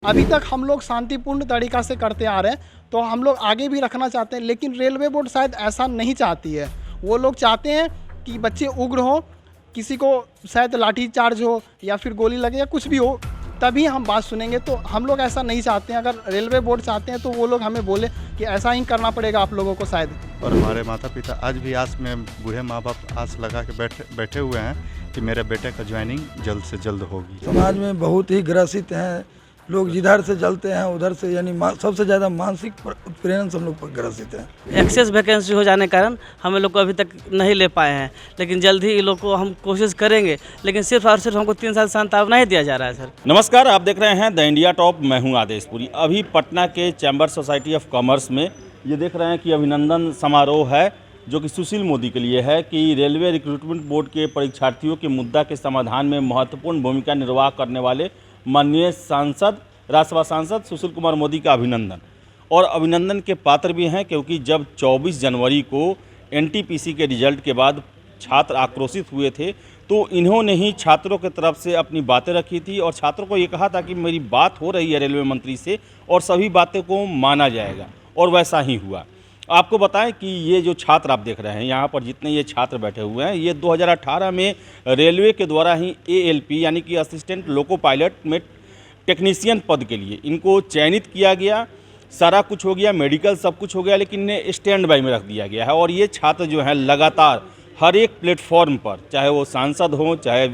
अभी तक हम लोग शांतिपूर्ण तरीक़ा से करते आ रहे हैं, तो हम लोग आगे भी रखना चाहते हैं, लेकिन रेलवे बोर्ड शायद ऐसा नहीं चाहती है। वो लोग चाहते हैं कि बच्चे उग्र हों, किसी को शायद लाठी चार्ज हो या फिर गोली लगे या कुछ भी हो, तभी हम बात सुनेंगे। तो हम लोग ऐसा नहीं चाहते हैं। अगर रेलवे बोर्ड चाहते हैं तो वो लोग हमें बोले कि ऐसा ही करना पड़ेगा आप लोगों को शायद। और हमारे माता पिता आज भी आस में, बूढ़े माँ बाप आस लगा के बैठे हुए हैं कि मेरे बेटे का ज्वाइनिंग जल्द से जल्द होगी। समाज में बहुत ही ग्रसित हैं लोग, जिधर से जलते हैं उधर से, यानी सबसे ज़्यादा मानसिक उत्पीड़न से हम लोग ग्रसित हैं। एक्सेस वैकेंसी हो जाने के कारण हम लोग को अभी तक नहीं ले पाए हैं, लेकिन जल्द ही इन लोग को हम कोशिश करेंगे, लेकिन सिर्फ और सिर्फ हमको 3 साल सांत्वना ही दिया जा रहा है। सर नमस्कार, आप देख रहे हैं द इंडिया टॉप। मैं हूं आदेशपुरी। अभी पटना के चैम्बर सोसाइटी ऑफ कॉमर्स में ये देख रहे हैं कि अभिनंदन समारोह है, जो कि सुशील मोदी के लिए है कि रेलवे रिक्रूटमेंट बोर्ड के परीक्षार्थियों के मुद्दा के समाधान में महत्वपूर्ण भूमिका निर्वाह करने वाले माननीय सांसद, राज्यसभा सांसद सुशील कुमार मोदी का अभिनंदन। और अभिनंदन के पात्र भी हैं, क्योंकि जब 24 जनवरी को एनटीपीसी के रिजल्ट के बाद छात्र आक्रोशित हुए थे, तो इन्होंने ही छात्रों की तरफ से अपनी बातें रखी थी और छात्रों को ये कहा था कि मेरी बात हो रही है रेलवे मंत्री से और सभी बातें को माना जाएगा, और वैसा ही हुआ। आपको बताएं कि ये जो छात्र आप देख रहे हैं, यहाँ पर जितने ये छात्र बैठे हुए हैं, ये 2018 में रेलवे के द्वारा ही ALP यानी कि असिस्टेंट लोको पायलट में टेक्नीशियन पद के लिए इनको चयनित किया गया। सारा कुछ हो गया, मेडिकल सब कुछ हो गया, लेकिन इन्हें स्टैंड बाई में रख दिया गया है। और ये छात्र जो हैं लगातार हर एक प्लेटफॉर्म पर, चाहे वो सांसद हों, चाहे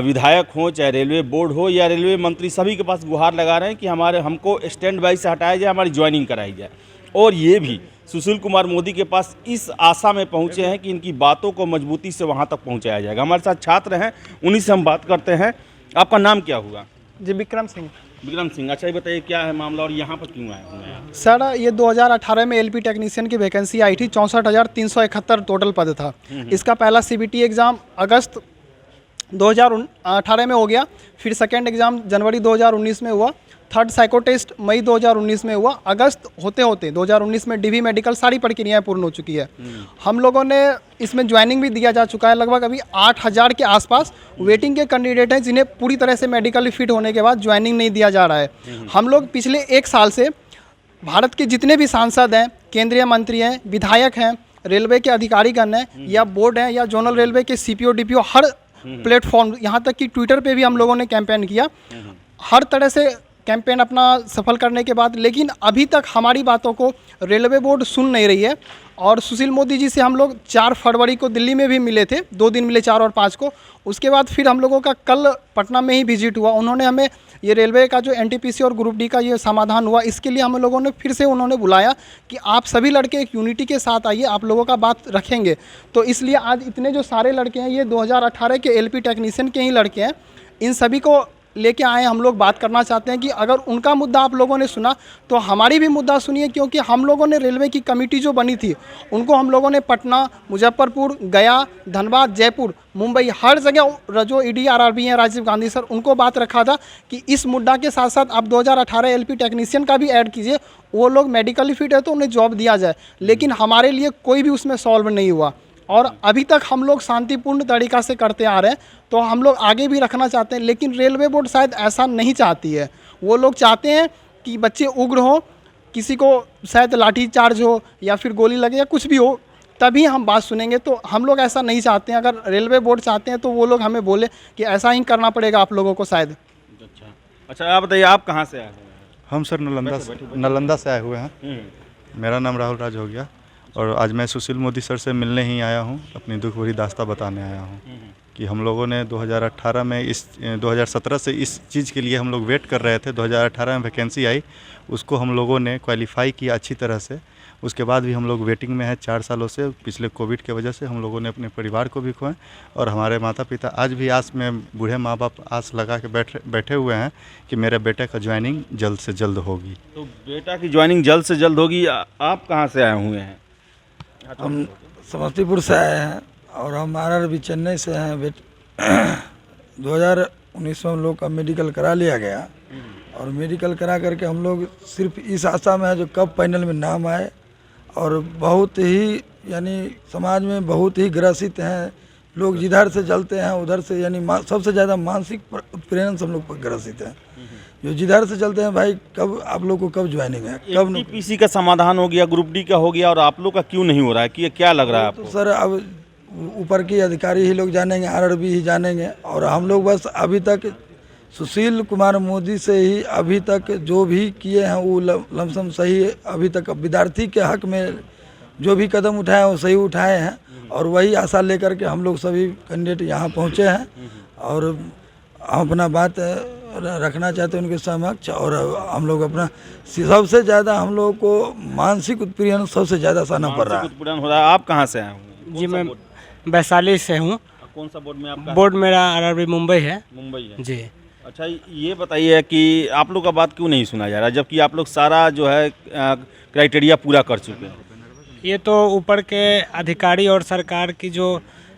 विधायक हों, चाहे रेलवे बोर्ड हो या रेलवे मंत्री, सभी के पास गुहार लगा रहे हैं कि हमको स्टैंड बाई से हटाया जाए, हमारी ज्वाइनिंग कराई जाए। और ये भी सुशील कुमार मोदी के पास इस आशा में पहुंचे हैं कि इनकी बातों को मजबूती से वहां तक पहुंचाया जाएगा। हमारे साथ छात्र हैं, उन्हीं से हम बात करते हैं। आपका नाम क्या हुआ? जी, विक्रम सिंह। विक्रम सिंह, अच्छा ये बताइए क्या है मामला और यहाँ पर क्यों आए हुए हैं? सर, ये 2018 में LP टेक्नीशियन की वैकेंसी आई थी। 64,371 टोटल पद था। इसका पहला CBT एग्ज़ाम अगस्त 2018 में हो गया, फिर सेकेंड एग्ज़ाम जनवरी 2019 में हुआ, थर्ड साइको टेस्ट मई 2019 में हुआ। अगस्त होते होते 2019 में DV मेडिकल सारी प्रक्रियाएं पूर्ण हो चुकी है। हम लोगों ने इसमें ज्वाइनिंग भी दिया जा चुका है। लगभग अभी 8,000 के आसपास वेटिंग के कैंडिडेट हैं, जिन्हें पूरी तरह से मेडिकली फिट होने के बाद ज्वाइनिंग नहीं दिया जा रहा है। हम लोग पिछले 1 साल से भारत के जितने भी सांसद हैं, केंद्रीय मंत्री हैं, विधायक हैं, रेलवे के अधिकारीगण हैं या बोर्ड हैं या जोनल रेलवे के CPO DPO, हर प्लेटफॉर्म, यहाँ तक कि ट्विटर पे भी हम लोगों ने कैंपेन किया। हर तरह से कैंपेन अपना सफल करने के बाद, लेकिन अभी तक हमारी बातों को रेलवे बोर्ड सुन नहीं रही है। और सुशील मोदी जी से हम लोग 4 फरवरी को दिल्ली में भी मिले थे, 2 दिन मिले, 4 और 5 को। उसके बाद फिर हम लोगों का कल पटना में ही विजिट हुआ। उन्होंने हमें ये रेलवे का जो NTPC और ग्रुप D का ये समाधान हुआ, इसके लिए हम लोगों ने फिर से उन्होंने बुलाया कि आप सभी लड़के एक यूनिटी के साथ आइए, आप लोगों का बात रखेंगे। तो इसलिए आज इतने जो सारे लड़के हैं, ये 2018 के LP टेक्नीशियन के ही लड़के हैं। इन सभी को लेके आए, हम लोग बात करना चाहते हैं कि अगर उनका मुद्दा आप लोगों ने सुना तो हमारी भी मुद्दा सुनिए। क्योंकि हम लोगों ने रेलवे की कमेटी जो बनी थी, उनको हम लोगों ने पटना, मुजफ्फरपुर, गया, धनबाद, जयपुर, मुंबई, हर जगह जो ED RRB हैं, राजीव गांधी सर, उनको बात रखा था कि इस मुद्दा के साथ साथ आप 2018 LP टेक्नीशियन का भी ऐड कीजिए। वो लोग मेडिकली फिट है तो उन्हें जॉब दिया जाए, लेकिन हमारे लिए कोई भी उसमें सॉल्व नहीं हुआ। और अभी तक हम लोग शांतिपूर्ण तरीक़ा से करते आ रहे हैं, तो हम लोग आगे भी रखना चाहते हैं, लेकिन रेलवे बोर्ड शायद ऐसा नहीं चाहती है। वो लोग चाहते हैं कि बच्चे उग्र हों, किसी को शायद लाठी चार्ज हो या फिर गोली लगे या कुछ भी हो, तभी हम बात सुनेंगे। तो हम लोग ऐसा नहीं चाहते हैं। अगर रेलवे बोर्ड चाहते हैं तो वो लोग हमें बोले कि ऐसा ही करना पड़ेगा आप लोगों को शायद। अच्छा आप बताइए, आप कहाँ से आए हुए हैं? हम सर नालंदा से आए हुए हैं। मेरा नाम राहुल राज हो गया, और आज मैं सुशील मोदी सर से मिलने ही आया हूँ, अपनी दुख भरी दास्तां बताने आया हूँ कि हम लोगों ने 2018 में 2017 से इस चीज़ के लिए हम लोग वेट कर रहे थे। 2018 में वैकेंसी आई, उसको हम लोगों ने क्वालिफाई किया अच्छी तरह से। उसके बाद भी हम लोग वेटिंग में हैं 4 सालों से। पिछले कोविड के वजह से हम लोगों ने अपने परिवार को भी खोए, और हमारे माता पिता आज भी आस में, बूढ़े माँ बाप आस लगा के बैठे हुए हैं कि मेरे बेटे का ज्वाइनिंग जल्द से जल्द होगी। तो बेटा की ज्वाइनिंग जल्द से जल्द होगी। आप कहाँ से आए हुए हैं? हम समस्तीपुर से आए हैं और हम RRB चेन्नई से हैं। 2019 में हम लोग का मेडिकल करा लिया गया, और मेडिकल करा करके हम लोग सिर्फ इस आशा में है जो कब पैनल में नाम आए। और बहुत ही, यानी समाज में बहुत ही ग्रसित हैं लोग जिधर से चलते हैं उधर से यानी सबसे ज़्यादा मानसिक उत्पीड़न से हम लोग ग्रसित हैं। जो जिधर से चलते हैं भाई, कब आप लोग को कब ज्वाइनिंग है, कब एनटीपीसी का समाधान हो गया, ग्रुप डी का हो गया, और आप लोग का क्यों नहीं हो रहा है? कि क्या लग रहा है तो आपको? सर अब ऊपर की अधिकारी ही लोग जानेंगे, आरआरबी ही जानेंगे। और हम लोग बस अभी तक सुशील कुमार मोदी से ही अभी तक जो भी किए हैं वो लमसम सही है। अभी तक विद्यार्थी के हक में जो भी कदम उठाए वो सही उठाए हैं, और वही आशा लेकर के हम लोग सभी कैंडिडेट यहाँ पहुँचे हैं। और हम अपना बात रखना चाहते हैं उनके समक्ष। और हम लोग अपना सबसे ज़्यादा हम लोग को मानसिक उत्पीड़न सबसे ज़्यादा सहना पड़ रहा है। उत्पीड़न हो रहा है। आप कहाँ से आए हुए? जी मैं वैशाली से हूँ। कौन सा बोर्ड में आपका? बोर्ड मेरा आरआरबी मुंबई है। मुंबई है जी। अच्छा, ये बताइए कि आप लोग का बात क्यों नहीं सुना जा रहा, जबकि आप लोग सारा जो है क्राइटेरिया पूरा कर चुके हैं? ये तो ऊपर के अधिकारी और सरकार की जो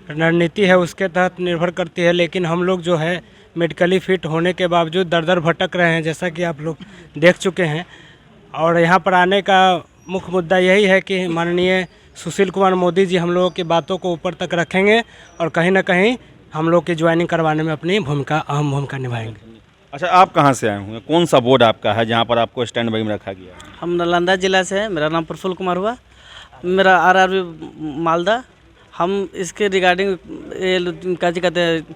रणनीति है उसके तहत निर्भर करती है, लेकिन हम लोग जो है मेडिकली फिट होने के बावजूद दर दर भटक रहे हैं, जैसा कि आप लोग देख चुके हैं। और यहाँ पर आने का मुख्य मुद्दा यही है कि माननीय सुशील कुमार मोदी जी हम लोगों की बातों को ऊपर तक रखेंगे और कहीं ना कहीं हम लोग की ज्वाइनिंग करवाने में अपनी अहम भूमिका निभाएंगे। अच्छा, आप कहाँ से आए हुए हैं? कौन सा बोर्ड आपका है जहाँ पर आपको स्टैंड बाई में रखा गया है? हम नालंदा जिला से हैं। मेरा नाम प्रफुल्ल कुमार हुआ, मेरा आरआरबी मालदा। हम इसके रिगार्डिंग क्या कहते हैं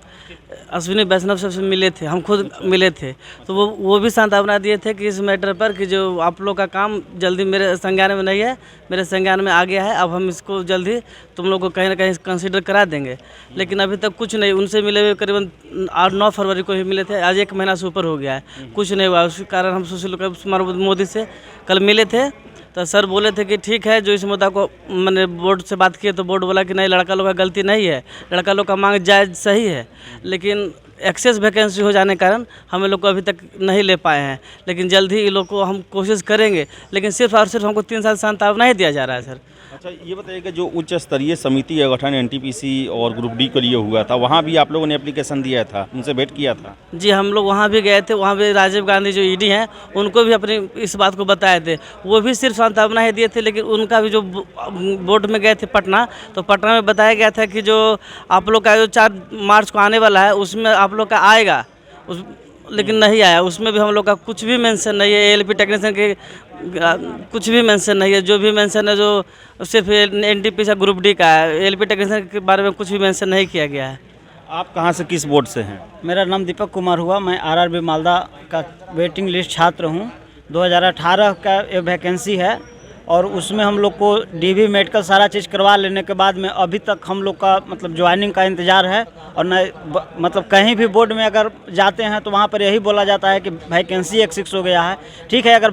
अश्विनी वैष्णव से मिले थे, हम खुद मिले थे। तो वो भी सांत्वना दिए थे कि इस मैटर पर कि जो आप लोग का काम जल्दी मेरे संज्ञान में नहीं है, मेरे संज्ञान में आ गया है, अब हम इसको जल्दी तुम लोग को कहीं ना कहीं कंसीडर करा देंगे। लेकिन अभी तक कुछ नहीं। उनसे मिले हुए करीबन 8-9 फरवरी को ही मिले थे, आज 1 महीना से ऊपर हो गया है, कुछ नहीं हुआ। उसी कारण हम सुशील कुमार मोदी से कल मिले थे, तो सर बोले थे कि ठीक है, जो इस मुद्दा को मैंने बोर्ड से बात की तो बोर्ड बोला कि नहीं, लड़का लोग का गलती नहीं है, लड़का लोग का मांग जायज़ सही है, लेकिन एक्सेस वैकेंसी हो जाने के कारण हम लोग को अभी तक नहीं ले पाए हैं। लेकिन जल्द ही ये लोग को हम कोशिश करेंगे, लेकिन सिर्फ और सिर्फ हमको 3 साल सांत्वना ही दिया जा रहा है सर। अच्छा, ये बताइए कि जो उच्च स्तरीय समिति का गठन एनटीपीसी और ग्रुप डी के लिए हुआ था, वहाँ भी आप लोगों ने एप्लीकेशन दिया था, उनसे भेंट किया था? जी, हम लोग वहाँ भी गए थे। वहाँ भी राजीव गांधी जो ईडी हैं उनको भी अपनी इस बात को बताए थे। वो भी सिर्फ सांत्वना ही दिए थे, लेकिन उनका भी जो बोर्ड में गए थे पटना, तो पटना में बताया गया था कि जो आप लोग का जो 4 मार्च को आने वाला है उसमें आप लोग का आएगा, लेकिन नहीं आया। उसमें भी हम लोग का कुछ भी मेंशन नहीं है, एएलपी टेक्नीशियन के कुछ भी मेंशन नहीं है। जो भी मेंशन है जो सिर्फ एनटीपीसी या ग्रुप डी का है, एएलपी टेक्नीशियन के बारे में कुछ भी मेंशन नहीं किया गया है। आप कहाँ से, किस बोर्ड से हैं? मेरा नाम दीपक कुमार हुआ। मैं आरआरबी मालदा का वेटिंग लिस्ट छात्र हूँ। 2018 का ये वैकेंसी है और उसमें हम लोग को डीवी मेडिकल सारा चीज़ करवा लेने के बाद में अभी तक हम लोग का मतलब ज्वाइनिंग का इंतज़ार है। और न मतलब कहीं भी बोर्ड में अगर जाते हैं तो वहाँ पर यही बोला जाता है कि वैकेंसी एक्सेस हो गया है। ठीक है, अगर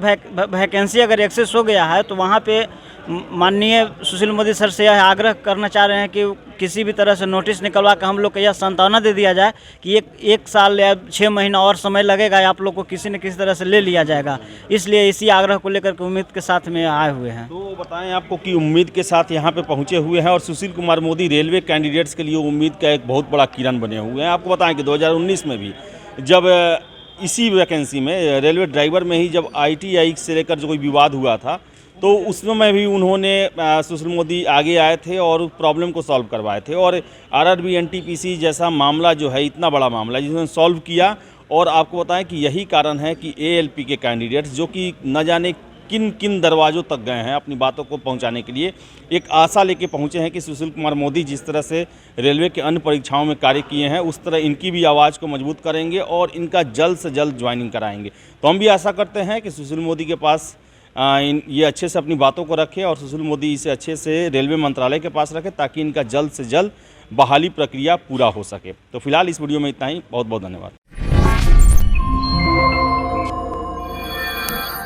वैकेंसी अगर एक्सेस हो गया है तो वहाँ पे माननीय सुशील मोदी सर से यह आग्रह करना चाह रहे हैं कि किसी भी तरह से नोटिस निकलवा कर हम लोग को यह सांत्वना दे दिया जाए कि एक साल या 6 महीना और समय लगेगा, आप लोग को किसी न किसी तरह से ले लिया जाएगा। इसलिए इसी आग्रह को लेकर के उम्मीद के साथ में आए हुए हैं। तो बताएं आपको कि उम्मीद के साथ यहाँ पे पहुँचे हुए हैं और सुशील कुमार मोदी रेलवे कैंडिडेट्स के लिए उम्मीद का एक बहुत बड़ा किरण बने हुए हैं। आपको बताएं कि 2019 में भी जब इसी वैकेंसी में रेलवे ड्राइवर में ही जब ITI से लेकर जो कोई विवाद हुआ था, तो उसमें भी उन्होंने सुशील मोदी आगे आए थे और प्रॉब्लम को सॉल्व करवाए थे। और आरआरबी एनटीपीसी जैसा मामला जो है, इतना बड़ा मामला जिन्होंने सॉल्व किया। और आपको बताएं कि यही कारण है कि एएलपी के कैंडिडेट्स जो कि न जाने किन किन दरवाज़ों तक गए हैं अपनी बातों को पहुंचाने के लिए, एक आशा लेके पहुंचे हैं कि सुशील कुमार मोदी जिस तरह से रेलवे के अन्य परीक्षाओं में कार्य किए हैं, उस तरह इनकी भी आवाज़ को मजबूत करेंगे और इनका जल्द से जल्द ज्वाइनिंग कराएंगे। तो हम भी आशा करते हैं कि सुशील मोदी के पास ये अच्छे से अपनी बातों को रखे और सुशील मोदी इसे अच्छे से रेलवे मंत्रालय के पास रखे ताकि इनका जल्द से जल्द बहाली प्रक्रिया पूरा हो सके। तो फिलहाल इस वीडियो में इतना ही। बहुत बहुत धन्यवाद।